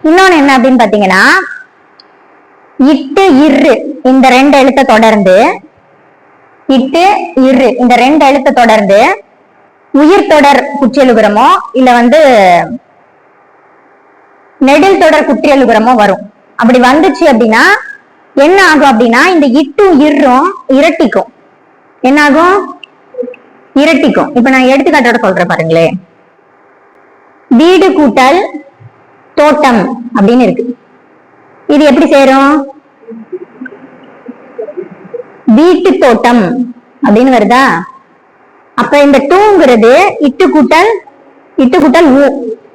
இன்னொன்னு என்ன அப்படின்னு பாத்தீங்கன்னா, இட்டு இரு இந்த ரெண்டு எழுத்தை தொடர்ந்து, இட்டு இரு இந்த ரெண்டு எழுத்தை தொடர்ந்து உயிர் தொடர் குற்றியலுகரமோ இல்ல நெடில் தொடர் குற்றியலுகரமோ வரும். அப்படி வந்துச்சு அப்படின்னா என்ன ஆகும் அப்படின்னா, இந்த இட்டும் இரும் இரட்டிக்கும். என்ன ஆகும்? இரட்டிக்கும். இப்ப நான் எடுத்துக்காட்டோட சொல்றேன் பாருங்களே. வீடு கூட்டல் தோட்டம் அப்படின்னு இருக்கு. இது எப்படி சேரும்? வீட்டு தோட்டம் அப்படின்னு வருதா? அப்ப இந்த டூங்கிறது இட்டு கூட்டல் ஊ.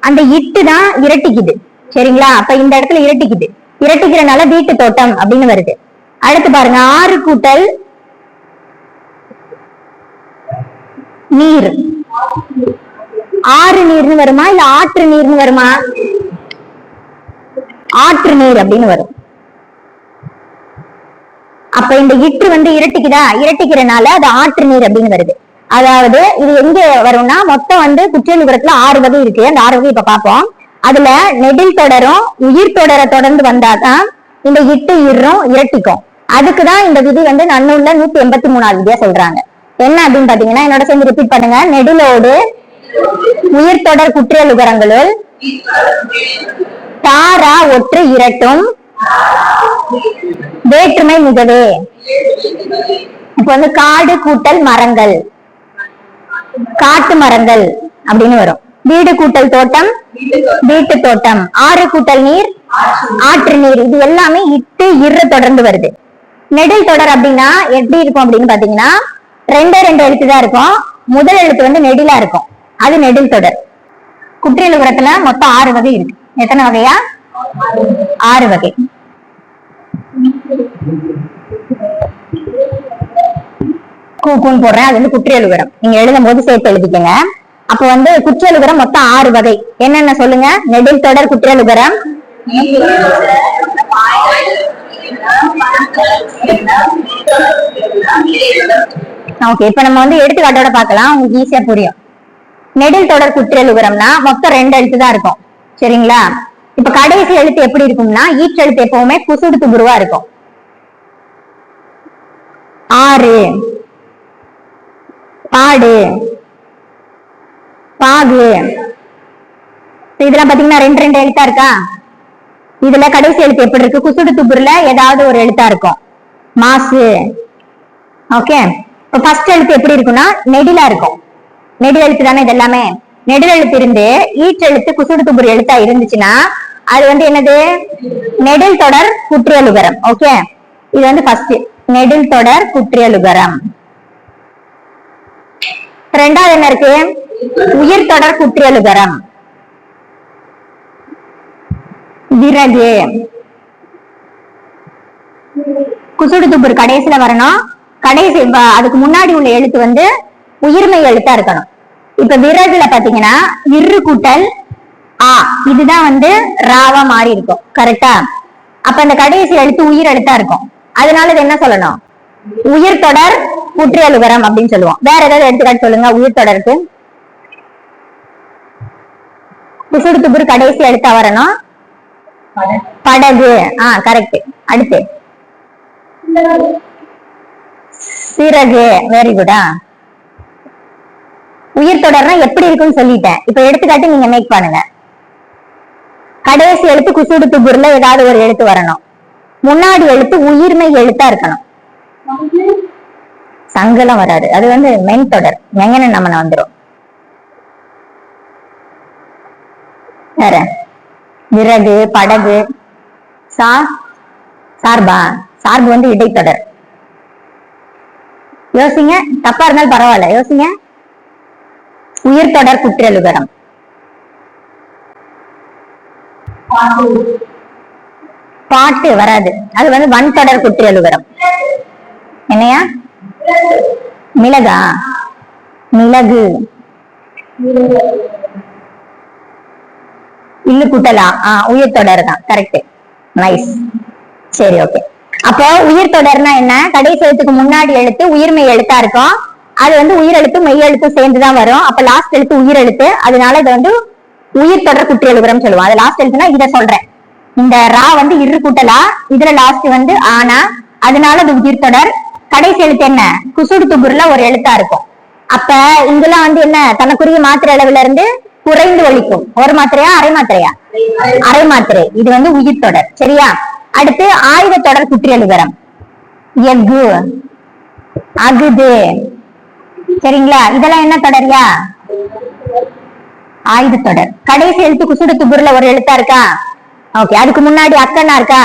அந்த இட்டு தான் இரட்டிக்குது. சரிங்களா? அப்ப இந்த இடத்துல இரட்டிக்குது. இரட்டிக்கிறனால வீட்டு தோட்டம் அப்படின்னு வருது. அடுத்து பாருங்க, ஆறு கூட்டல் நீர். ஆறு நீர்னு வருமா இல்ல ஆற்று நீர்னு வருமா? ஆற்று நீர் அப்படின்னு வரும். அப்ப இந்த இட்டு இரட்டிக்குதா? இரட்டிக்கிறனால அது ஆற்று நீர் அப்படின்னு வருது. அதாவது இது எங்க வரும்னா, மொத்தம் குற்றியலுகரத்துல 6 வகை இருக்கு. அந்த 6 வகை இப்ப பார்ப்போம். அதுல நெடில் தொடரும் உயிர் தொடரை தொடர்ந்து வந்தாதான் இந்த இட்டு இரும் இரட்டிக்கும். அதுக்குதான் இந்த விதி நன்னூல்ல 183வது விதியா சொல்றாங்க. என்ன அப்படின்னு பாத்தீங்கன்னா, என்னோட சேர்ந்து ரிப்பீட் பண்ணுங்க. நெடிலோடு உயிர் தொடர் குற்றியலுகரங்களுள் தாரா ஒற்று இரட்டும் வேற்றுமை மிகவே. இப்ப காடு கூட்டல் மரங்கள், காட்டு மரங்கள் அப்படின்னு வரும். வீடு கூட்டல் தோட்டம், வீட்டு தோட்டம். ஆறு கூட்டல் நீர், ஆற்று நீர். இது எல்லாமே இட்டு இரு தொடர்ந்து வருது. நெடில் தொடர் அப்படின்னா எப்படி இருக்கும் அப்படின்னு பாத்தீங்கன்னா, ரெண்டு எழுத்து தான் இருக்கும். முதல் எழுத்து நெடிலா இருக்கும். அது நெடில் தொடர். குற்றியலுகரத்துல மொத்தம் 6 வகை இருக்கு. எத்தனை வகையா? 6 வகை. கூக்குன்னு போடுறேன். அது குற்றியலுகரம். நீங்க எழுதும் போது சேர்த்து எழுதிக்கங்க. அப்ப குற்றியலுகரம் மொத்தம் 6 வகை. என்னென்ன சொல்லுங்க? நெடில் தொடர் குற்றியலுகரம், ஓகே. இப்ப நம்ம எடுத்துக்காட்டோட பார்க்கலாம், உங்களுக்கு ஈஸியா புரியும். நெடில் தொடர் குற்றியலுகரம்னா மொத்தம் 2 எழுத்து தான் இருக்கும். சரிங்களா? இப்ப கடைசி எழுத்து எப்படி இருக்கும்னா, ஈற்றெழுத்து எப்பவுமே குசுடு துபுருவா இருக்கும். ஆறு, பாடு, பாகு. இதெல்லாம் பாத்தீங்கன்னா 2 எழுத்தா இருக்கா? இதுல கடைசி எழுத்து எப்படி இருக்கு? குசுடு துபுருல ஏதாவது ஒரு எழுத்தா இருக்கும். மாசு. ஓகே. இப்ப ஃபர்ஸ்ட் எழுத்து எப்படி இருக்குன்னா நெடிலா இருக்கும். நெடில் எழுத்து தானே இது எல்லாமே. நெடில் எழுத்து இருந்து ஈற்றெழுத்து குசுடு துபுரு எழுத்தா இருந்துச்சுன்னா அது என்னது? நெடில் தொடர் குற்றியலுகரம். ஓகே. இது ஃபர்ஸ்ட் நெடில் தொடர் குற்றியலுகரம். ரெண்டாவது என்ன இருக்கு? உயிர் தொடர் குற்றியலுகரம். விறகு. குசுடு துபுரு கடைசியில வரணும். கடைசி அதுக்கு முன்னாடி உள்ள எழுத்து உயிர்மை எழுத்தா இருக்கணும். இப்ப விறகுல பாத்தீங்கன்னா இரு கூட்டல் ஆ, இதுதான் ராவா மாறி இருக்கும். கரெக்டா? அப்ப அந்த கடைசி எழுத்து உயிர் எழுத்தா இருக்கும். அதனால இது என்ன சொல்லணும்? உயிர் தொடர் குற்றியலுகரம் அப்படின்னு சொல்லுவோம். வேற ஏதாவது எடுத்துக்காட்டு சொல்லுங்க. உயிர் தொடருக்கு குசுடு துபுரு கடைசி எழுத்தா வரணும். படகு. கரெக்ட். அடுத்து சிறகு. வெரி குடா. உயிர் தொடர்னா எப்படி இருக்குன்னு சொல்லிட்டேன். இப்ப எடுத்துக்காட்டு நீங்க மேக் பண்ணுங்க. கடைசி எழுத்து குசுடு துபுருல ஏதாவது ஒரு எழுத்து வரணும். முன்னாடி எழுத்து உயிர்மை எழுத்தா இருக்கணும். சங்கலம் வராது. அது மென் தொடர். எங்கன்னு நம்ம வந்துரும். வேற விறகு, படகு. சார்பா? சார்பு இடைத்தொடர். யோசிங்க. தப்பா இருந்தாலும் பரவாயில்ல, யோசிங்க. உயிர் தொடர் குற்றியலுகரம். பாட்டு வராது. அது வன் தொடர் குற்றியலுகரம். என்னையா? மிளகா? மிளகு. இல்லு கூட்டலா? உயிர் தொடர் தான். கரெக்ட். நைஸ். சரி, ஓகே. அப்போ உயிர் தொடர்னா என்ன? கடைசி எழுத்துக்கு முன்னாடி எழுத்து உயிர்மெய் எழுத்தா இருக்கும். அது உயிர் எழுத்து மெய் எழுத்து சேர்ந்துதான் வரும். அப்ப லாஸ்ட் எழுத்து உயிர் எழுத்து. அதனால இது உயிர் தொடர் குற்றியலுகரம் சொல்லுவோம். அது லாஸ்ட் எழுத்துனா இதை சொல்றேன். இந்த ரா வந்து இரு கூட்டலா, இதுல லாஸ்ட் வந்து ஆனா, அதனால அது உயிர்த்தொடர். கடைசி எழுத்து என்ன? குசுடு துபுர்ல ஒரு எழுத்தா இருக்கும். அப்ப இங்கெல்லாம் வந்து என்ன, தனக்குரிய மாத்திரை அளவுல இருந்து குறைந்து ஒழிக்கும். ஒரு மாத்திரையா அரை மாத்திரையா? அரை மாத்திரை. இது வந்து உயிர்த்தொடர். சரியா? அடுத்து ஆயுத தொடர் குற்றியலுகரம். எஃகு, அகுது. சரிங்களா? இதெல்லாம் என்ன தொடரியா? ஆயுத தொடர். கடைசி எழுத்து குசுடு துபுர்ல ஒரு எழுத்தா இருக்கா? ஓகே. அதுக்கு முன்னாடி அக்கனா இருக்கா?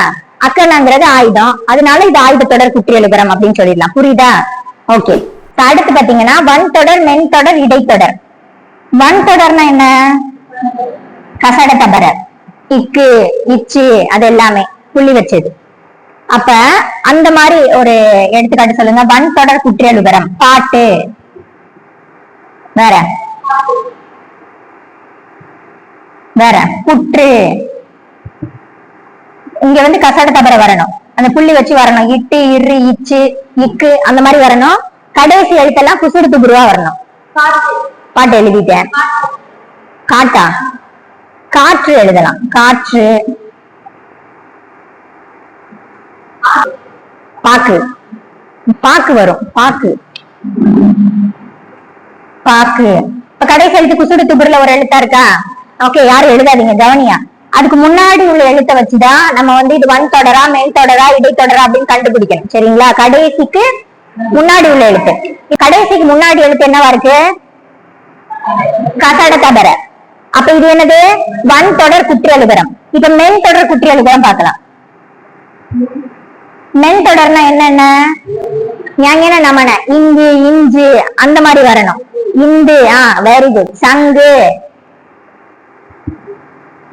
அக்கனாங்கிறது ஆயுதம், அதனால இது ஆயுத தொடர் குற்றியலுகரம் அப்படின்னு சொல்லிடலாம். புரியுதா? ஓகே. அடுத்து பாத்தீங்கன்னா வன் தொடர், மென் தொடர், இடைத்தொடர். வன் தொடர்னா என்ன? கசட தபர, இக்கு, இச்சு, அது எல்லாமே புள்ளி வச்சது. அப்ப அந்த மாதிரி ஒரு எடுத்துக்காட்டு சொல்லுங்க. வன் தொடர் குற்றியலுகரம். பாட்டு. வேற வேற புற்று. இங்க வந்து கசட தபர வரணும், அந்த புள்ளி வச்சு வரணும். இட்டு, இரு, இச்சு, இக்கு அந்த மாதிரி வரணும். கடைசி எழுத்தெல்லாம் குசுடு துபுருவா வரணும். பாட்டு எழுதிட்டேன். காட்டா? காற்று எழுதலாம். காற்று. பாக்கு. பாக்கு வரும். பாக்கு, பாக்கு. இப்ப கடைசி எழுத்து குசுடு துபுர்ல ஒரு எழுத்தா இருக்கா? ஓகே. யாரும் எழுதாதீங்க, கவனியா. அதுக்கு முன்னாடி உள்ள எழுத்தை வச்சுதான் நம்ம வந்து இது வன் தொடரா, மென் தொடரா, இடைத்தொடரா அப்படின்னு கண்டுபிடிக்கணும். சரிங்களா? கடைசிக்கு முன்னாடி உள்ள எழுத்து. கடைசிக்கு முன்னாடி எழுத்து என்னவா இருக்கு? கசட தபர. அப்ப இது என்னது? வன் தொடர் குற்றியலுகரம். இப்ப மென் தொடர் குற்றியலுகரம் பார்க்கலாம். மென் தொடர்னா என்னென்ன? ஞான நமன, இங்கு, இஞ்சு அந்த மாதிரி வரணும். Hindu, very good. சங்கு,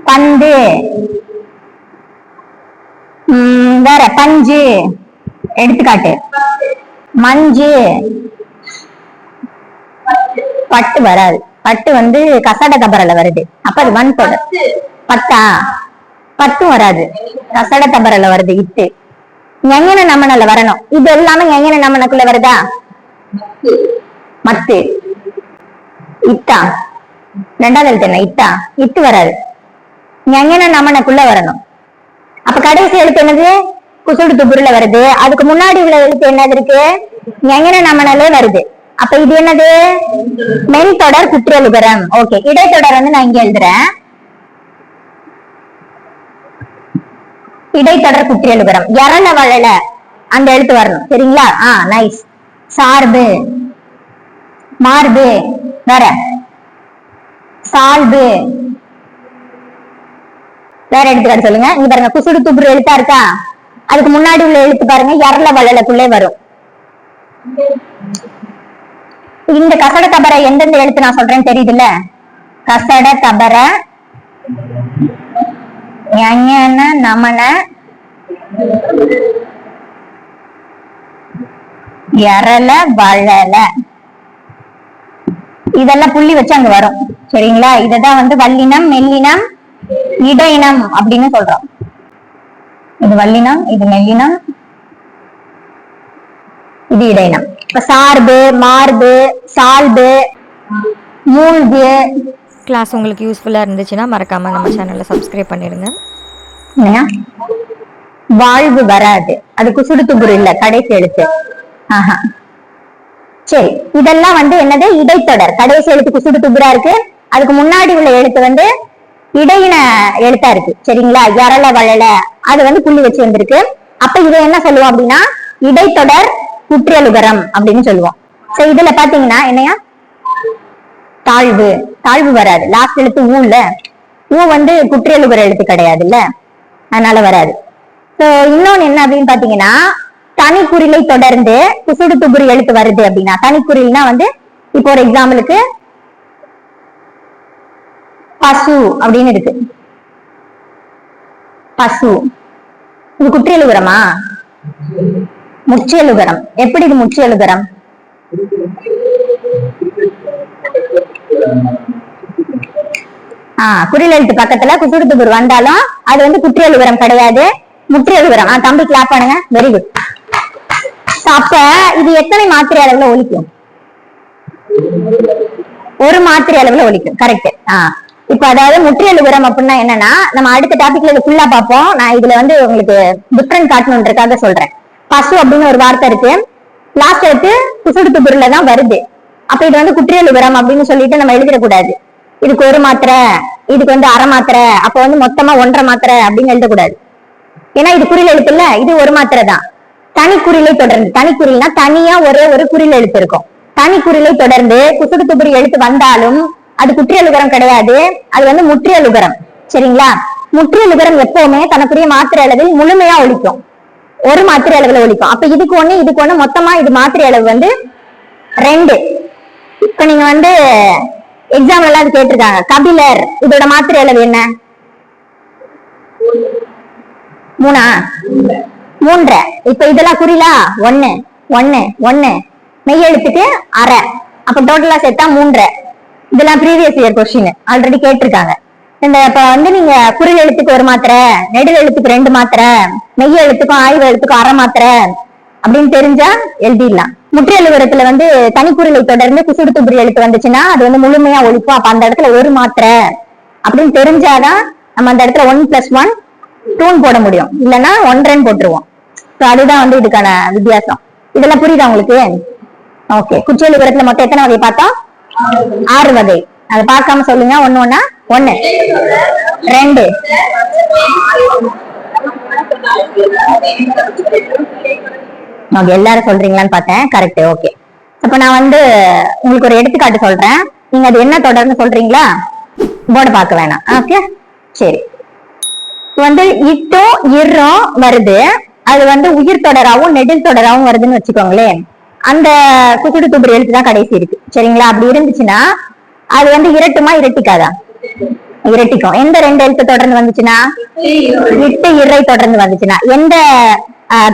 பந்து, வேற பஞ்சு. எடுத்துக்காட்டு மஞ்சு. பட்டு வராது. பட்டு வந்து கசட தபரல வருது. அப்ப அது வன் தொடர். பட்டா? பட்டும் வராது, கசட தபரல வருது. இட்டு ஞன நமனல வரணும். இது எல்லாமே ஞன நமனக்குள்ள வருதா? மத்து. இட்டா? ரெண்டாவது எழுத்து என்ன? இட்டா? இட்டு வராது, ஞன நமனக்குள்ள வரணும். அப்ப கடைசி எழுத்து என்னது? குசுடு துபுருல வருது. அதுக்கு முன்னாடி உள்ள எழுத்து என்னது இருக்கு? ஞன நமனலே வருது. அப்ப இது என்னது? மென் தொடர் குற்றியலுகரம். ஓகே. இடைத்தொடர் வந்து நான் இங்க எழுதுறேன். இடைத்தொடர் குற்றியலுகரம். எரல வளல அந்த எழுத்து வரணும். சரிங்களா? நைஸ். சார்பு, மார்பு. வேற சால்பு. வேற எடுத்துக்காட்டு சொல்லுங்க. இங்க பாருங்க, குசுடு துபுரு எழுத்தா இருக்கா? அதுக்கு முன்னாடி உள்ள எழுத்து பாருங்க, எரல வளலக்குள்ளே வரும். இந்த கசட தபர எந்தெந்த எழுத்து நான் சொல்றேன்னு தெரியுதுல்ல? கசட தபர, ஞன நமன, எரல வளல, இதெல்லாம் புள்ளி வச்சு அங்க வரும். சரிங்களா? இததான் வந்து வல்லினம், மெல்லினம், இடையினம் அப்படின்னு சொல்றோம். இது வல்லினம், இது மெல்லினம், இது இடையினம். இப்ப சார்பு, மார்பு, சால்பு, மூழ்கு. கிளாஸ் உங்களுக்கு யூஸ்ஃபுல்லா இருந்துச்சுன்னா மறக்காம நம்ம சேனலை சப்ஸ்கிரைப் பண்ணிடுங்க. வாழ்வு வராது, அது குசுடு துபுரு இல்ல, கடைசி எழுத்து. சரி. இதெல்லாம் வந்து என்னது? இடைத்தொடர். கடைசி எழுத்து குசுடு துபுரா இருக்கு, அதுக்கு முன்னாடி உள்ள எழுத்து வந்து இடையின எழுத்தா இருக்கு. சரிங்களா? எரல வளல அது வந்து புள்ளி வச்சு வந்திருக்கு. அப்ப இதை என்ன சொல்லுவோம் அப்படின்னா இடைத்தொடர் குற்றியலுகரம் அப்படின்னு சொல்லுவோம். சோ இதுல பாத்தீங்கன்னா என்னையா? தாழ்வு. தாழ்வு வராது, லாஸ்ட் எழுத்து ஊ இல்ல. ஊ வந்து குற்றியலுகர எழுத்து கிடையாது இல்ல, அதனால வராது. சோ இன்னொன்னு என்ன அப்படின்னு பாத்தீங்கன்னா, தனிக்குறிலை தொடர்ந்து குசுடு துபுரு எழுத்து வருது அப்படின்னா, தனிக்குறில்னா வந்து இப்போ ஒரு எக்ஸாம்பிளுக்கு பசு அப்படின்னு இருக்கு. பசு இது குற்றியலுகரமா? முற்றியலுகரம். எப்படி இது முற்றியலுகரம்? குறில் எழுத்து பக்கத்துல குசுடு துபுரு வந்தாலும் அது வந்து குற்றியலுகரம் கிடையாது, முற்றியலுகரம். தம்பி கிளாப் பண்ணுங்க, வெரி குட். அப்ப இது எத்தனை மாத்திரை அளவுல ஒலிக்கும்? ஒரு மாத்திரை அளவுல ஒலிக்கும். கரெக்ட். இப்ப அதாவது முற்றியல் உரம் அப்படின்னா என்னன்னா, நம்ம அடுத்த டாபிக்ல இது ஃபுல்லா பார்ப்போம். நான் இதுல வந்து உங்களுக்கு டிஃபரெண்ட் காட்டணுன்றதுக்காக சொல்றேன். பசு அப்படின்னு ஒரு வார்த்தை இருக்கு, லாஸ்ட் எடுத்து குசுடு துபுருல தான் வருது. அப்ப இது வந்து குற்றியல் உரம் அப்படின்னு சொல்லிட்டு நம்ம எழுதிடக்கூடாது. இதுக்கு ஒரு மாத்திரை, இதுக்கு வந்து அரை மாத்திரை, அப்ப வந்து மொத்தமா 1.5 மாத்திரை அப்படின்னு எழுதக்கூடாது. ஏன்னா இது குறில் எழுத்து இல்ல, இது ஒரு மாத்திரை தான். தனி குறிலை தொடர்ந்து, தனி குறில்னா தனியா ஒரே ஒரு குறில் எழுத்து இருக்கும். தனி குறிலை தொடர்ந்து குசுடு துபுரு எழுத்து வந்தாலும் அது குற்றியல் உகரம் கிடையாது, அது வந்து முற்றியல் உகரம். சரிங்களா? முற்றியல் உகரம் எப்பவுமே தனக்குரிய மாத்திரை அளவில் முழுமையா ஒழிக்கும், ஒரு மாத்திரை அளவுல ஒழிக்கும். அப்ப இதுக்கு ஒண்ணு மொத்தமா இது மாத்திரை அளவு வந்து 2. இப்ப நீங்க வந்து எக்ஸாம்ல எல்லாம் அது கேட்டிருக்காங்க, கபிலர் இதோட மாத்திரை அளவு என்ன? 3. 3. இப்ப இதெல்லாம் குறிலா 1 1 1, மெய் எழுத்துக்கு அரை, அப்ப டோட்டலா சேர்த்தா 3. இதெல்லாம் ப்ரீவியஸ் இயர் கொஸ்டின் ஆல்ரெடி கேட்டிருக்காங்க. இந்த இப்ப வந்து நீங்க குறில் எழுத்துக்கு ஒரு மாத்திரை, நெடில் எழுத்துக்கு 2 மாத்திரை, மெய் எழுத்துக்கும் ஆய்வு எழுத்துக்கும் அரை மாத்திரை அப்படின்னு தெரிஞ்சா எழுதிடலாம். முற்றியல் உகரத்துல வந்து தனிக்குறிலை தொடர்ந்து குசுடு துபுரு எழுத்து வந்துச்சுன்னா அது வந்து முழுமையா ஒழிக்கும். அப்ப அந்த இடத்துல ஒரு மாத்திரை அப்படின்னு தெரிஞ்சாதான் நம்ம அந்த இடத்துல 1+1 2 போட முடியும், இல்லைன்னா 1 போட்டுருவோம். அதுதான் வந்து இதுக்கான வித்தியாசம். இதெல்லாம் புரியுதா உங்களுக்கு? ஓகே. குற்றியல் உகரத்துல மொத்தம் எத்தனை வகை பார்த்தோம்? 6 வகை. அதை பார்க்காம சொல்லுங்க. 1 1 1 2 ஓகே. எல்லாரும் சொல்றீங்களான்னு பார்த்தேன். கரெக்ட். ஓகே. அப்ப நான் வந்து உங்களுக்கு ஒரு எடுத்துக்காட்டு சொல்றேன், நீங்க அது என்ன தொடர்ந்து சொல்றீங்களா? போர்டு பார்க்க வேணாம். ஓகே, சரி. வந்து இட்டும் இரும் வருது, அது வந்து உயிர் தொடராவும் நெடில் தொடராவும் வருதுன்னு வச்சுக்கோங்களேன். அந்த குசுடு துபுரு எழுத்து தான் கடைசி இருக்கு. சரிங்களா? அப்படி இருந்துச்சுன்னா அது வந்து இரட்டுமா இரட்டிக்காதா? இரட்டிக்கும். எந்த 2 எழுத்து தொடர்ந்து வந்துச்சுன்னா? இட்டு இறை தொடர்ந்து வந்துச்சுன்னா. எந்த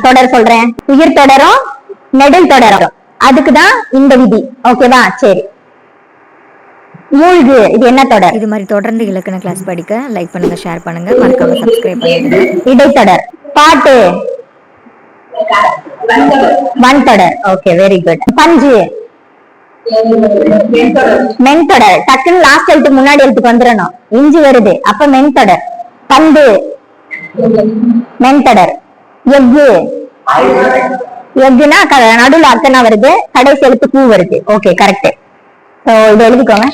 தொடர் சொல்றேன்? உயிர் தொடரும் நெடில் தொடரும். அதுக்குதான் இந்த விதி. ஓகேவா? சரி. மூழ்கு இது என்ன தொடர்? இது மாதிரி தொடர்ந்து இலக்கண கிளாஸ் படிக்க லைக் பண்ணுங்க, ஷேர் பண்ணுங்க, மறக்காம சப்ஸ்கிரைப் பண்ணுங்க. இடைத்தொடர். பாட்டு வன்தொடர். Okay, very good. பஞ்சு மென்தொடர். டக்குன்னு லாஸ்ட் எழுத்து முன்னாடி எழுத்துக்கு வந்துடணும். இஞ்சி வருது, அப்ப மென்தொடர். பந்து மென்தொடர். எஃகு எஃகுனா நடுவுல அத்தனா வருது, கடைசி எழுத்து பூ வருது. Okay, correct. இதை எழுதிக்கோங்க.